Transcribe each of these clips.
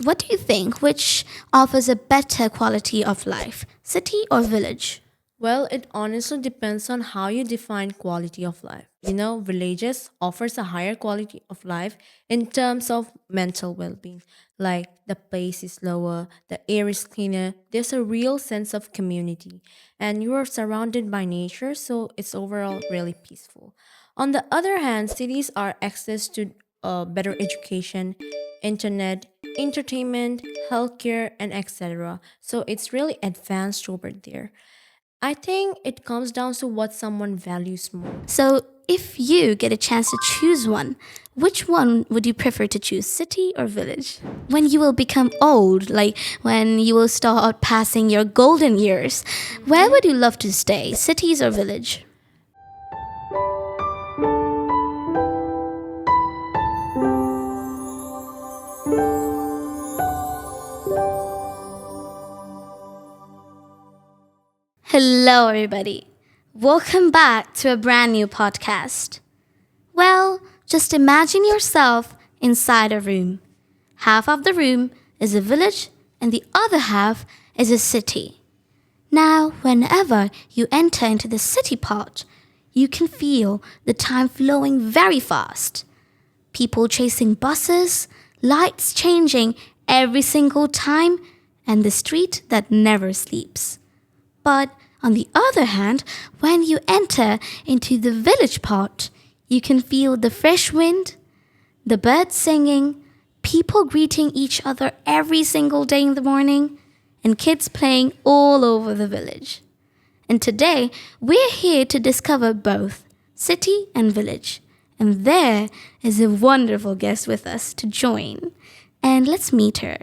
What do you think? Which offers a better quality of life, city or village? Well, it honestly depends on how you define quality of life. Villages offers a higher quality of life in terms of mental well-being. Like the pace is lower, the air is cleaner, there's a real sense of community, and you are surrounded by nature, so it's overall really peaceful. On the other hand, cities are access to better education, internet, entertainment, healthcare, and etc. So it's really advanced over there. I think it comes down to what someone values more. So, if you get a chance to choose one, which one would you prefer to choose, city or village? When you will become old, like when you will start passing your golden years, where would you love to stay, cities or village? Hello, everybody. Welcome back to a brand new podcast. Well, just imagine yourself inside a room. Half of the room is a village, and the other half is a city. Now, whenever you enter into the city part, you can feel the time flowing very fast. People chasing buses, lights changing every single time, and the street that never sleeps. But on the other hand, when you enter into the village part, you can feel the fresh wind, the birds singing, people greeting each other every single day in the morning, and kids playing all over the village. And today, we're here to discover both city and village. And there is a wonderful guest with us to join. And let's meet her.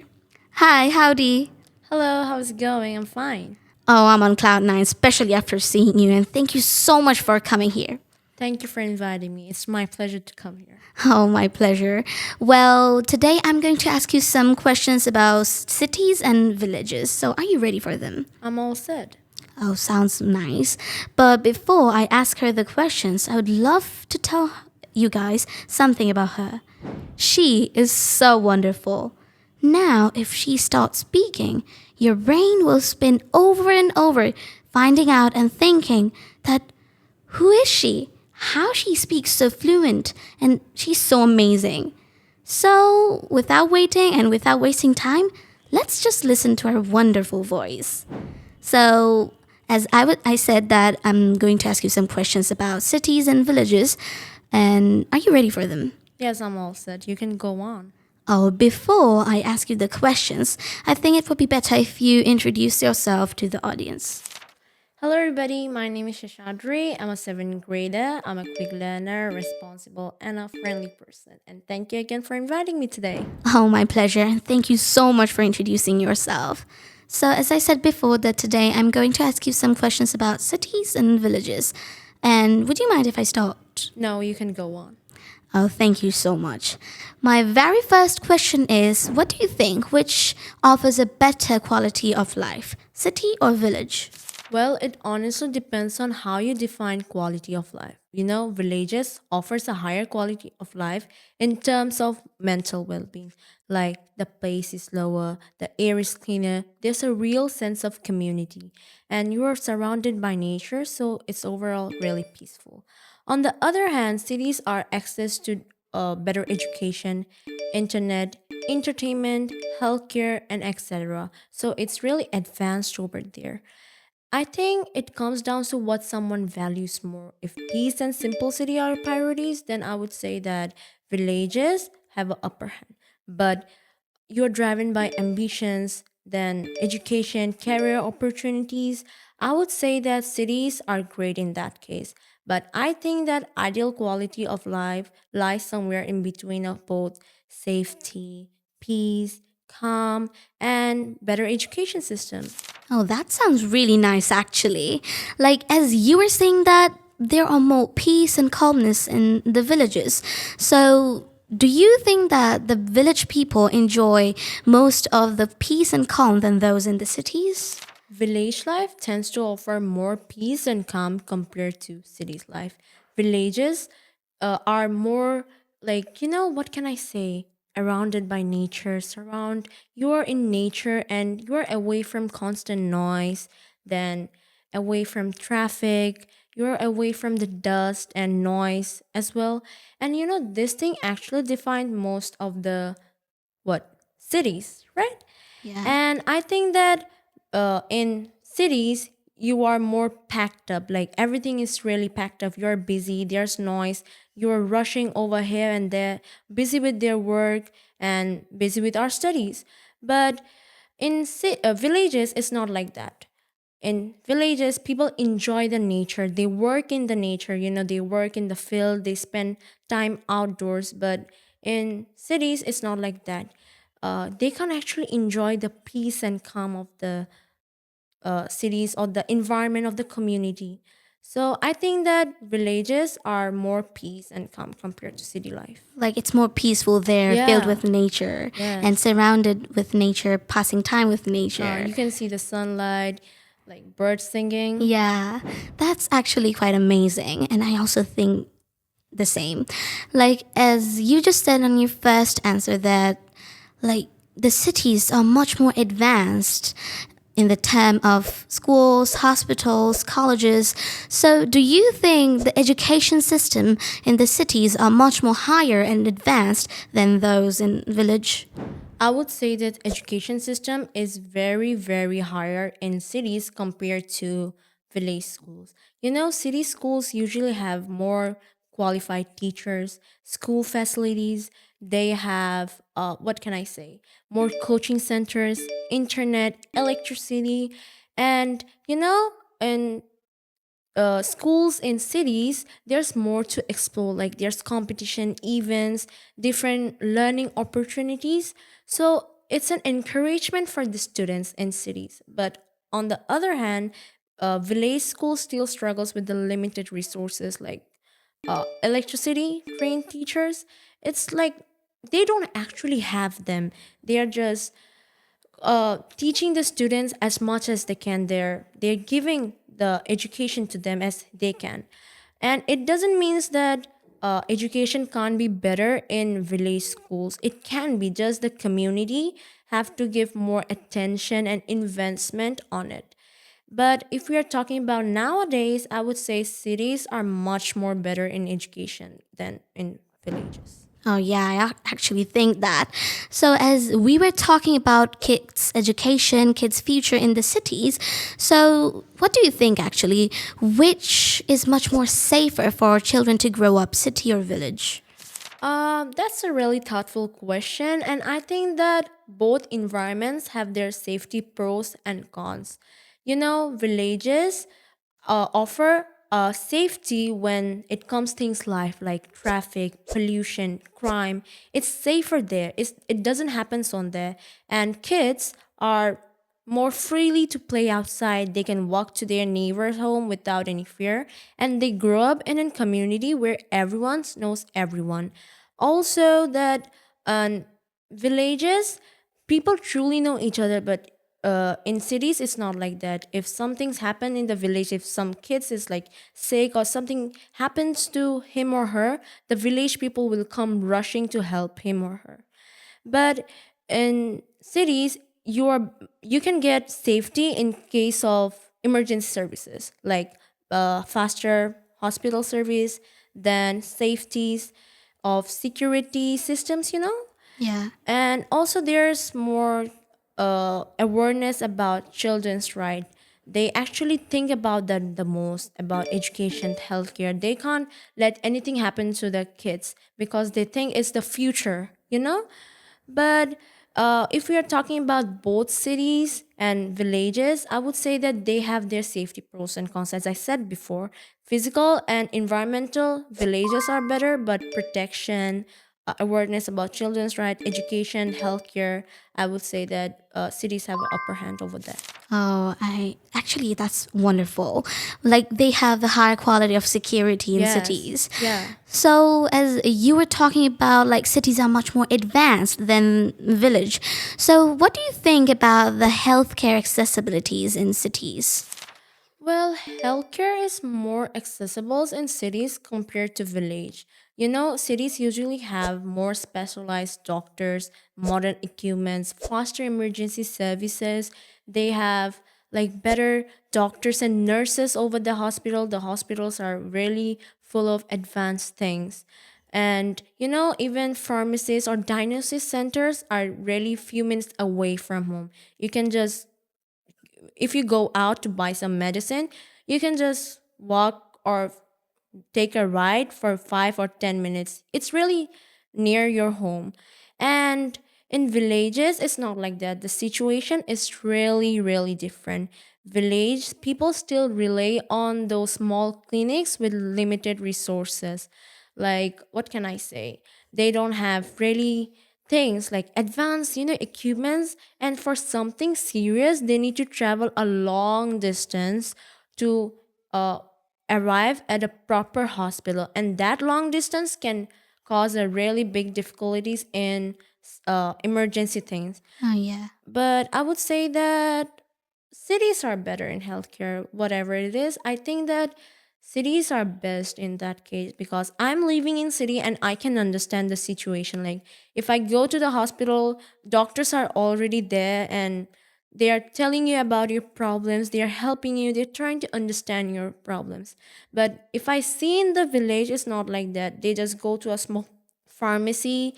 Hi, howdy. Hello, how's it going? I'm fine. Oh, I'm on cloud nine, especially after seeing you, and thank you so much for coming here. Thank you for inviting me. It's my pleasure to come here. Oh, my pleasure. Well, today I'm going to ask you some questions about cities and villages. So, are you ready for them? I'm all set. Oh, sounds nice. But before I ask her the questions, I would love to tell you guys something about her. She is so wonderful. Now, if she starts speaking, your brain will spin over and over, finding out and thinking that who is she? How she speaks so fluent, and she's so amazing. So, without waiting and without wasting time, let's just listen to her wonderful voice. So, I said that I'm going to ask you some questions about cities and villages, and are you ready for them? Yes, I'm all set. You can go on. Oh, before I ask you the questions, I think it would be better if you introduce yourself to the audience. Hello, everybody. My name is Shashadri. I'm a seventh grader. I'm a quick learner, responsible, and a friendly person. And thank you again for inviting me today. Oh, my pleasure, and thank you so much for introducing yourself. So, as I said before, that today I'm going to ask you some questions about cities and villages. And would you mind if I start? No, you can go on. Oh, thank you so much. My very first question is, what do you think? Which offers a better quality of life, city or village? Well, it honestly depends on how you define quality of life. Villages offers a higher quality of life in terms of mental well-being. Like the pace is lower, the air is cleaner, there's a real sense of community, and you are surrounded by nature, so it's overall really peaceful. On the other hand, cities are access to better education, internet, entertainment, healthcare, and etc. So it's really advanced over there. I think it comes down to what someone values more. If peace and simplicity are priorities, then I would say that villages have an upper hand. But you're driven by ambitions, then education, career opportunities, I would say that cities are great in that case. But I think that ideal quality of life lies somewhere in between of both safety, peace, calm, and better education system. Oh, that sounds really nice, actually. Like, as you were saying that, there are more peace and calmness in the villages. So, do you think that the village people enjoy most of the peace and calm than those in the cities? Village life tends to offer more peace and calm compared to cities life. Villages are more like, what can I say? surrounded by nature, you are in nature and you're away from constant noise, then away from traffic, you're away from the dust and noise as well. And this thing actually defined most of the what cities, right? Yeah. And I think that in cities, you are more packed up. Like everything is really packed up. You're busy, there's noise, you're rushing over here and there, busy with their work and busy with our studies. But in villages, it's not like that. In villages, people enjoy the nature, they work in the nature, they work in the field, they spend time outdoors. But in cities, it's not like that. They can actually enjoy the peace and calm of the cities or the environment of the community. So I think that villages are more peace and calm compared to city life. Like it's more peaceful there, filled Yeah. with nature and Yes. surrounded with nature, passing time with nature. You can see the sunlight, like birds singing. Yeah, that's actually quite amazing. And I also think the same. Like, as you just said on your first answer, that like the cities are much more advanced in the term of schools, hospitals, colleges. So, do you think the education system in the cities are much more higher and advanced than those in village? I would say that education system is very very higher in cities compared to village schools. City schools usually have more qualified teachers, school facilities, they have what can I say? More coaching centers, internet, electricity, and in schools in cities, there's more to explore. Like there's competition, events, different learning opportunities. So it's an encouragement for the students in cities. But on the other hand, village school still struggles with the limited resources like electricity, trained teachers. It's like they don't actually have them. They are just teaching the students as much as they can. They're giving the education to them as they can, and it doesn't mean that education can't be better in village schools. It can be, just the community have to give more attention and investment on it. But if we are talking about nowadays, I would say cities are much more better in education than in villages. Oh, yeah, I actually think that. So, as we were talking about kids' education, kids' future in the cities, so what do you think actually? Which is much more safer for children to grow up, city or village? That's a really thoughtful question, and I think that both environments have their safety pros and cons. Villages offer safety when it comes things life like traffic, pollution, crime. It's safer there. It doesn't happen on there, and kids are more freely to play outside. They can walk to their neighbor's home without any fear, and they grow up in a community where everyone knows everyone. Also, that villages, people truly know each other, but in cities it's not like that. If something's happened in the village, if some kids is like sick or something happens to him or her, the village people will come rushing to help him or her. But in cities, you can get safety in case of emergency services like faster hospital service, then safeties of security systems. Yeah. And also there's more awareness about children's right. They actually think about that the most, about education, healthcare. They can't let anything happen to the kids because they think it's the future. But if we are talking about both cities and villages, I would say that they have their safety pros and cons. As I said before, physical and environmental, villages are better, but protection, awareness about children's rights, education, healthcare, I would say that cities have an upper hand over that. Oh, I actually that's wonderful. Like they have a higher quality of security in Yes. cities. Yeah. So as you were talking about, like cities are much more advanced than village. So what do you think about the healthcare accessibilities in cities? Well, healthcare is more accessible in cities compared to village. You know, cities usually have more specialized doctors, modern equipments, faster emergency services. They have like better doctors and nurses over the hospital. The hospitals are really full of advanced things. And you know, even pharmacies or diagnosis centers are really few minutes away from home. You can just, if you go out to buy some medicine, you can just walk or take a ride for 5 or 10 minutes. It's really near your home. And in villages, it's not like that. The situation is really, really different. Village people still rely on those small clinics with limited resources. Like, what can I say? They don't have really things like advanced, equipments. And for something serious, they need to travel a long distance to uh, arrive at a proper hospital, and that long distance can cause a really big difficulties in emergency things. Oh, yeah. But I would say that cities are better in healthcare, whatever it is. I think that cities are best in that case because I'm living in city and I can understand the situation. Like if I go to the hospital, doctors are already there and they are telling you about your problems, they are helping you, they're trying to understand your problems. But if I see in the village, it's not like that. They just go to a small pharmacy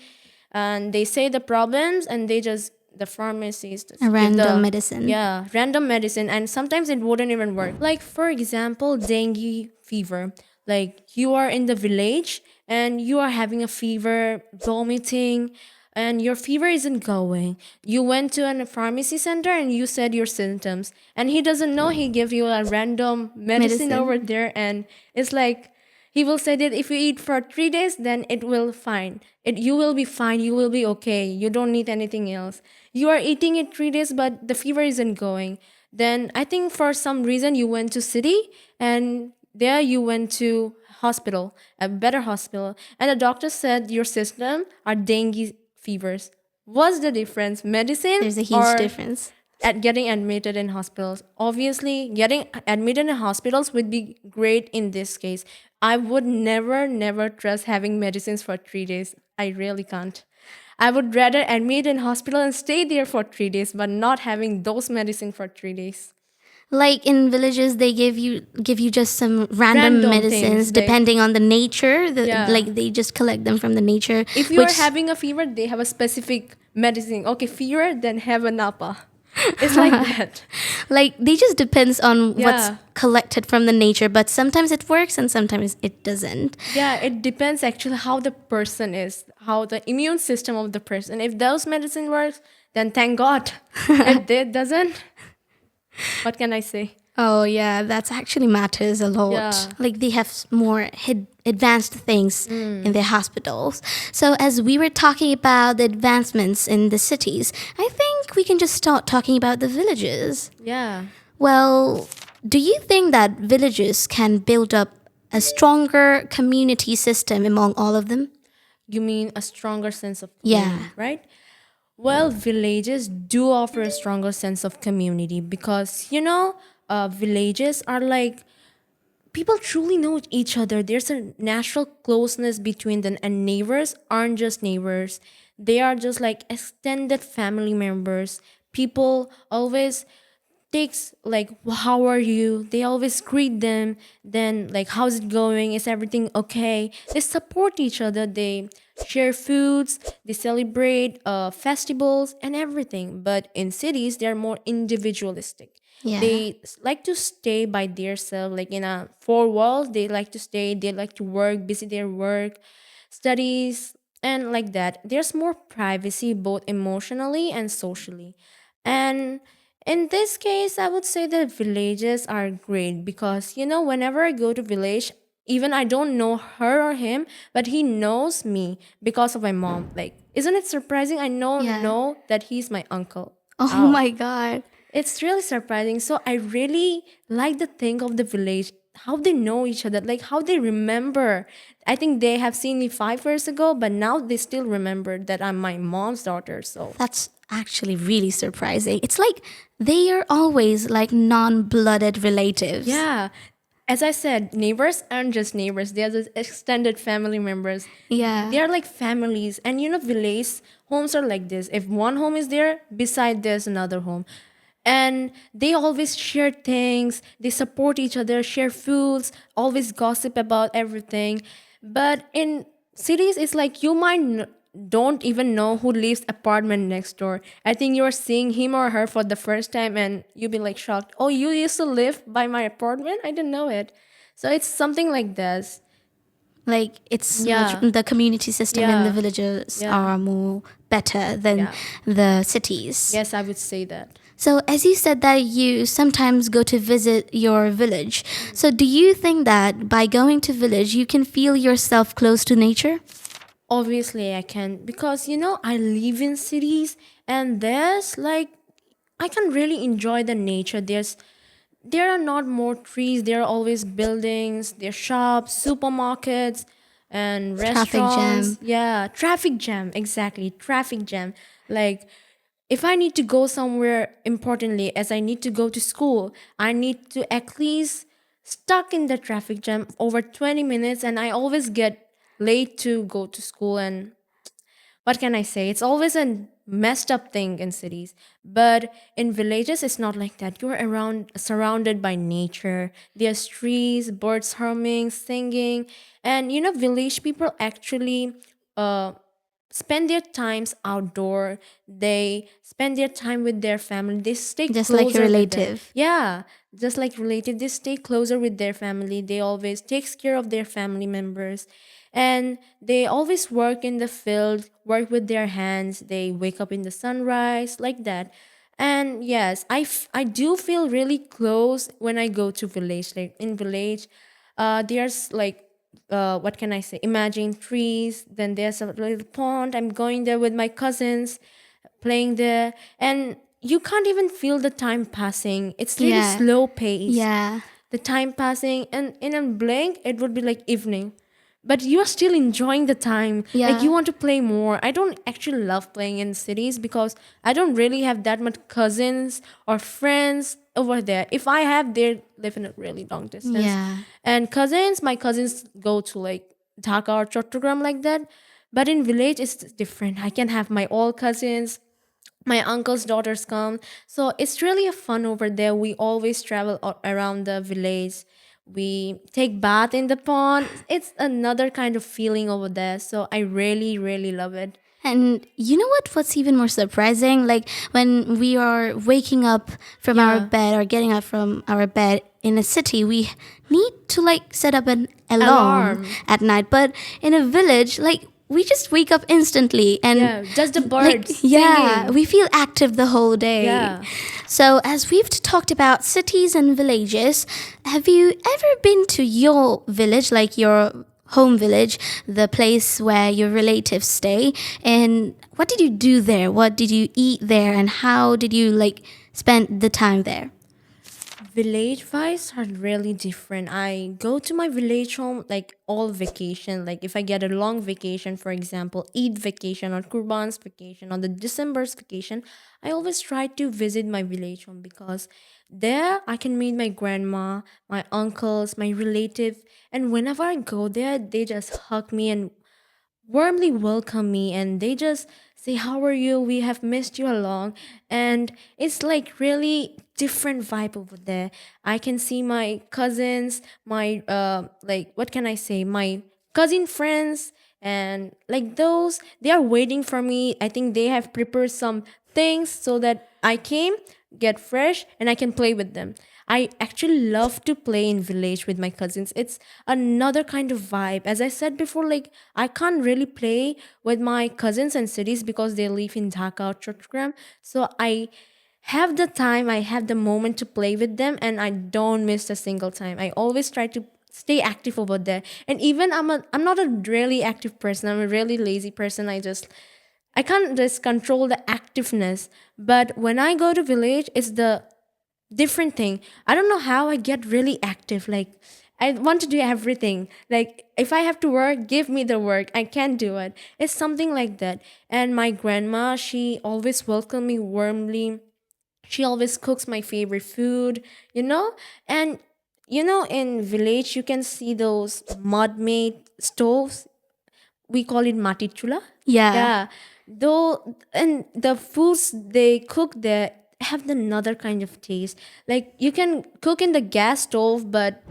and they say the problems and they just, the pharmacist A just give random the, medicine. yeah, random medicine, and sometimes it wouldn't even work. Like for example, dengue fever. Like you are in the village and you are having a fever, vomiting, and your fever isn't going. You went to a pharmacy center and you said your symptoms, and he doesn't know, he gave you a random medicine Medicine. over there, and it's like he will say that if you eat for 3 days, then it will fine. You will be fine. You will be okay. You don't need anything else. You are eating it 3 days, but the fever isn't going. Then I think for some reason you went to city and there you went to hospital, a better hospital, and the doctor said your system are dengue fevers. What's the difference? Medicine There's a huge or difference. at getting admitted in hospitals? Obviously getting admitted in hospitals would be great in this case. I would never trust having medicines for 3 days. I really can't. I would rather admit in hospital and stay there for 3 days, but not having those medicine for 3 days. Like in villages, they give you just some random Random medicines things like, depending on the nature. yeah, Like they just collect them from the nature, if you are which having a fever, they have a specific medicine. Okay, fever, then have a napa. It's like that. like they just depends on what's Yeah. collected from the nature. But sometimes it works and sometimes it doesn't. Yeah, it depends actually how the person is, how the immune system of the person. If those medicine works, then thank God. If it doesn't, what can I say? Oh yeah, that's actually matters a lot. Yeah. Like they have more advanced things in their hospitals. So as we were talking about the advancements in the cities, I think we can just start talking about the villages. Yeah. Well, do you think that villages can build up a stronger community system among all of them? You mean a stronger sense of Yeah. community, right? Well, villages do offer a stronger sense of community because, villages are like people truly know each other. There's a natural closeness between them, and neighbors aren't just neighbors, they are just like extended family members. People always takes like, how are you, they always greet them, then like, how's it going, is everything okay. They support each other, they share foods, they celebrate festivals and everything. But in cities they're more individualistic. Yeah. They like to stay by themselves, like in a four walls. They like to stay, they like to work, busy their work, studies, and like that. There's more privacy both emotionally and socially. And in this case, I would say that villages are great because, whenever I go to village, even I don't know her or him, but he knows me because of my mom. Like, isn't it surprising? I Yeah. know that he's my uncle. Oh Wow. my god. It's really surprising. So I really like the thing of the village, how they know each other, like how they remember. I think they have seen me 5 years ago, but now they still remember that I'm my mom's daughter. So That's actually really surprising. It's like they are always like non-blooded relatives. Yeah. As I said, neighbors aren't just neighbors, they are the extended family members. Yeah. They are like families. And village homes are like this. If one home is there, beside there's another home. And they always share things, they support each other, share foods, always gossip about everything. But in cities, it's like you might don't even know who lives apartment next door. I think you're seeing him or her for the first time and you'll be like shocked. Oh, you used to live by my apartment? I didn't know it. So it's something like this. Like it's Yeah. the community system in the Yeah. villages Yeah. are more better than Yeah. the cities. Yes, I would say that. So as you said that you sometimes go to visit your village. So do you think that by going to village you can feel yourself close to nature? Obviously, I can because I live in cities and there's like I can really enjoy the nature. There are not more trees. There are always buildings. There are shops, supermarkets, and Traffic restaurants. jam. Yeah, traffic jam. Exactly, traffic jam. Like if I need to go somewhere importantly, as I need to go to school, I need to at least stuck in the traffic jam over 20 minutes, and I always get late to go to school. And what can I say? It's always a messed up thing in cities. But in villages, it's not like that. You're around surrounded by nature. There's trees, birds humming, singing. And village people actually uh spend their times outdoor. They spend their time with their family. They stay Just like a closer with them. relative. Yeah, just like related, they stay closer with their family. They always takes care of their family members, and they always work in the field, work with their hands. They wake up in the sunrise like that. And yes, I do feel really close when I go to village. Like in village, there's like what can I say? Imagine trees. Then there's a little pond. I'm going there with my cousins, playing there, and you can't even feel the time passing. It's really Yeah. slow pace. Yeah. The time passing, and in a blink, it would be like evening. But you're still enjoying the time. Like you Yeah. want to play more. I don't actually love playing in cities because I don't really have that much cousins or friends over there. If I have, they live in a really long distance. Yeah. And my cousins go to like Dhaka or Chattogram like that. But in village, it's different. I can have my all cousins, my uncle's daughters come, so it's really a fun over there. We always travel around the village. We take bath in the pond. It's another kind of feeling over there, so I really really love it. And you know what? What's even more surprising? Like when we are waking up from our Yeah. bed or getting up from our bed in a city, we need to like set up an alarm Alarm. at night. But in a village, like we just wake up instantly and Yeah, just the like birds yeah, singing. we feel active the whole day. Yeah. So as we've talked about cities and villages, have you ever been to your village, like your home village, the place where your relatives stay? And what did you do there? What did you eat there? And how did you like spend the time there? Village vibes are really different. I go to my village home like all vacation. Like if I get a long vacation, for example, Eid vacation or Kurban's vacation or the December's vacation, I always try to visit my village home because there I can meet my grandma, my uncles, my relative, and whenever I go there, they just hug me and warmly welcome me, and they just say, how are you, we have missed you along. And it's like really different vibe over there. I can see my cousins, my like what can I say, my cousin friends, and like those, they are waiting for me. I think they have prepared some things so that I came, get fresh, and I can play with them. I actually love to play in village with my cousins. It's another kind of vibe. As I said before, like I can't really play with my cousins in cities because they live in Dhaka or Chattogram. So I have the time, I have the moment to play with them, and I don't miss a single time. I always try to stay active over there. And even I'm not a really active person. I'm a really lazy person. I can't just control the activeness. But when I go to village, it's the different thing. I don't know how I get really active. Like I want to do everything. Like if I have to work, give me the work. I can't do it. It's something like that. And my grandma, she always welcomed me warmly. She always cooks my favorite food, you know? And in village you can see those mud made stoves. We call it mati chula. Yeah. Yeah. Though and the foods they cook there have another kind of taste. Like you can cook in the gas stove, but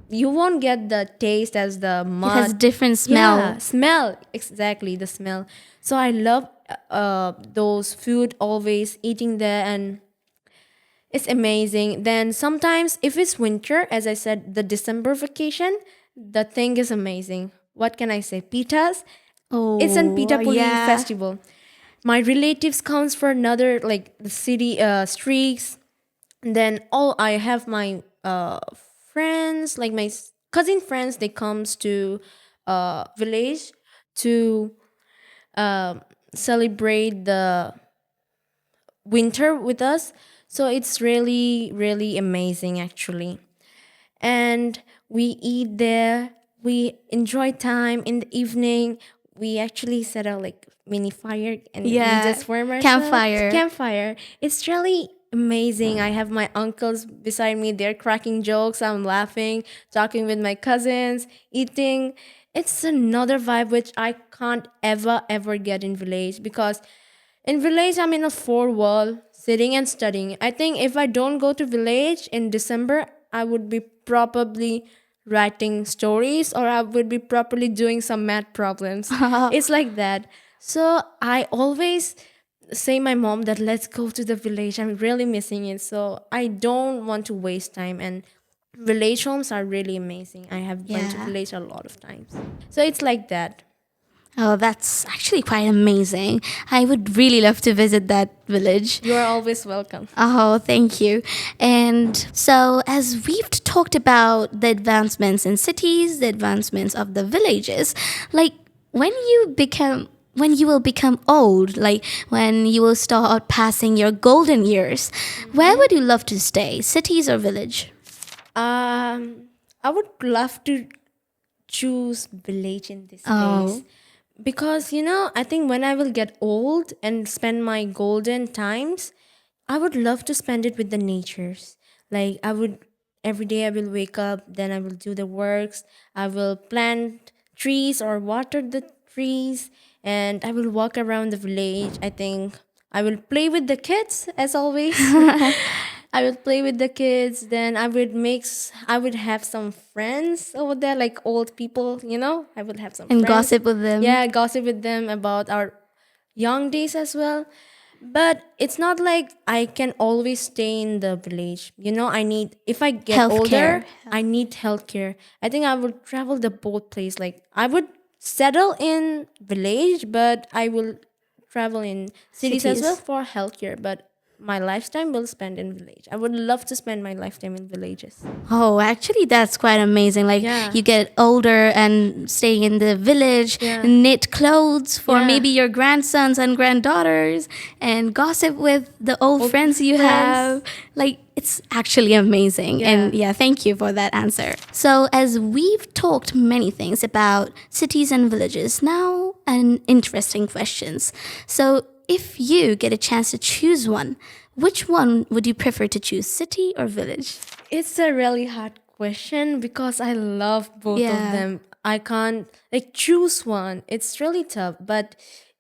you won't get the taste as the It has mud. different Yeah, smell. smell, exactly, the smell. So I love those food, always eating there, and it's amazing. Then sometimes if it's winter, as I said, the December vacation, the thing is amazing. What can I say? Pitas. It's an Oh, Pitapuri yeah. festival. My relatives comes for another, like the city streaks. And then all I have my friends, like my cousin friends, they comes to village to celebrate the winter with us. So it's really really amazing actually. And we eat there. We enjoy time in the evening. We actually set out like mini fire and we Yeah. just warm ourselves. Campfire. Campfire. It's really amazing. I have my uncles beside me. They're cracking jokes. I'm laughing, talking with my cousins, eating. It's another vibe which I can't ever get in village because in village, I'm in a four wall, sitting and studying. I think if I don't go to village in December, I would be probably writing stories or I would be properly doing some math problems. It's like that. So I always say my mom that let's go to the village. I'm really missing it. So I don't want to waste time and village homes are really amazing. I have went to Yeah. village a lot of times. So it's like that. Oh, that's actually quite amazing. I would really love to visit that village. You are always welcome. Oh, thank you. And so, as we've talked about the advancements in cities, the advancements of the villages, like when you will become old, like when you will start passing your golden years, where would you love to stay, cities or village? I would love to choose village in this case Oh, because I think when I will get old and spend my golden times, I would love to spend it with the natures. Like I would every day I will wake up, then I will do the works. I will plant trees or water the trees, and I will walk around the village. I think I will play with the kids as always. I would play with the kids. Then I would have some friends over there, like old people. I would have some and friends. gossip with them. Yeah, gossip with them about our young days as well. But it's not like I can always stay in the village. I need, if I get older, Healthcare. I need healthcare. I think I would travel the both place. Like I would settle in village, but I will travel in cities as well Cities. for healthcare. But my lifetime will spend in village. I would love to spend my lifetime in villages. Oh, actually, that's quite amazing. Like, Yeah. you get older and staying in the village, Yeah. knit clothes for Yeah. maybe your grandsons and granddaughters, and gossip with the old Old friends you friends. have. Like, it's actually amazing. And Yeah. yeah, thank you for that answer. So, as we've talked many things about cities and villages, now an interesting questions. So, if you get a chance to choose one, which one would you prefer to choose, city or village? It's a really hard question because I love both of Yeah. them. I can't like choose one. It's really tough. But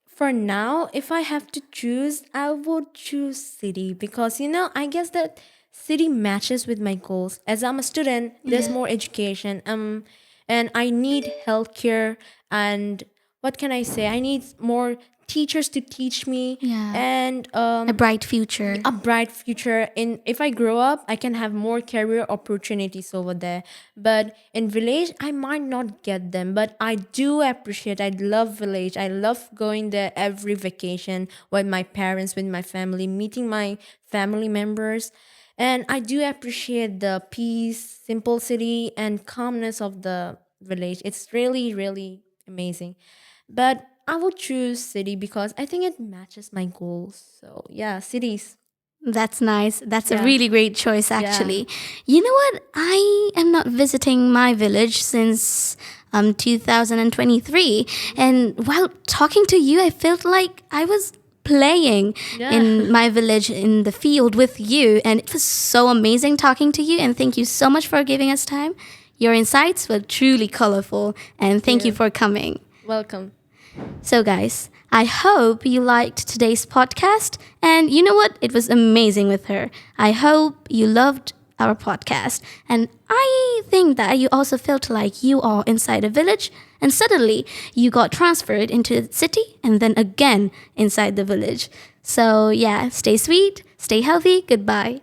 for now, if I have to choose, I would choose city because I guess that city matches with my goals. As I'm a student, there's Yeah. more education. And I need healthcare and what can I say? I need more teachers to teach me Yeah. and A bright future. a bright future. In if I grow up, I can have more career opportunities over there. But in village, I might not get them, but I do appreciate, I love village. I love going there every vacation with my parents, with my family, meeting my family members. And I do appreciate the peace, simplicity, and calmness of the village. It's really really amazing. But I would choose city because I think it matches my goals. So yeah, cities. That's nice. That's a Yeah. really great choice, actually. You know what? I am not visiting my village since 2023. And while talking to you, I felt like I was playing Yeah. in my village in the field with you. And it was so amazing talking to you. And thank you so much for giving us time. Your insights were truly colorful. And thank you Yeah. for coming. Welcome. So, guys, I hope you liked today's podcast. And you know what? It was amazing with her. I hope you loved our podcast. And I think that you also felt like you are inside a village and suddenly you got transferred into the city and then again inside the village. So, yeah, stay sweet, stay healthy. Goodbye.